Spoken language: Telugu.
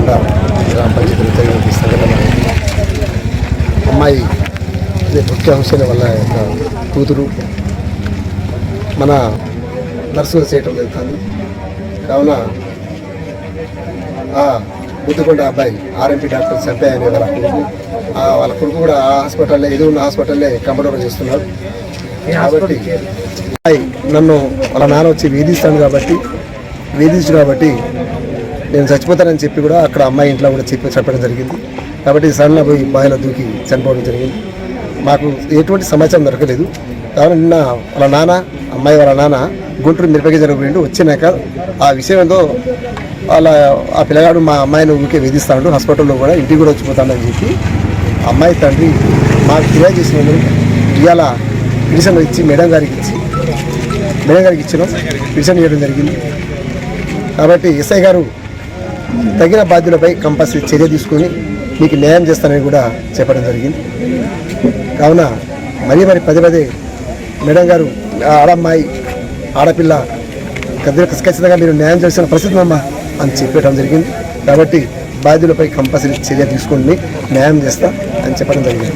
తండా గ్రామ పంచాయతీలో జరిగిన సంఘటన అమ్మాయి ముఖ్య అంశాల వల్ల యొక్క కూతురు మన నర్సులు చేయటం జరుగుతుంది. కావున ముద్దుకొండ అబ్బాయి ఆర్ఎంపీ డాక్టర్ సంపయ్య అనే వాళ్ళ కొడుకు కూడా ఆ హాస్పిటల్లో ఎదురున్న హాస్పిటల్లే కంప్యూటర్ చేస్తున్నాడు. కాబట్టి నన్ను వాళ్ళ నాన్న వచ్చి వేధించు కాబట్టి నేను చచ్చిపోతానని చెప్పి కూడా అక్కడ అమ్మాయి ఇంట్లో కూడా చెప్పడం జరిగింది. కాబట్టి సడన్గా పోయి బావిలో దూకి చనిపోవడం జరిగింది. మాకు ఎటువంటి సమాచారం దొరకలేదు. కావున నిన్న అమ్మాయి వాళ్ళ నాన్న గుంటూరు మిరపకి జరిగిపోయిండు. వచ్చినాక ఆ విషయం ఏందో ఆ పిల్లగాడు మా అమ్మాయిని ఊరికే వేధిస్తాడు, హాస్పిటల్లో కూడా ఇంటికి కూడా వచ్చిపోతాడని చెప్పి అమ్మాయి తండ్రి మాకు ఫిర్యాదు చేసినందుకు ఇవాళ పిటిషన్ ఇచ్చి మేడం గారికి ఇచ్చినాం. పిటిషన్ ఇవ్వడం జరిగింది. కాబట్టి ఎస్ఐ గారు తగిన బాధ్యులపై కంపల్సరీ చర్య తీసుకొని మీకు న్యాయం చేస్తానని కూడా చెప్పడం జరిగింది. కావున మరీ పదే మేడం గారు ఆడమ్మాయి ఆడపిల్ల ఖచ్చితంగా మీరు న్యాయం చేసిన పరిస్థితి అమ్మా అని చెప్పడం జరిగింది. కాబట్టి బాధ్యులపై కంపల్సరీ చర్య తీసుకొని న్యాయం చేస్తా అని చెప్పడం జరిగింది.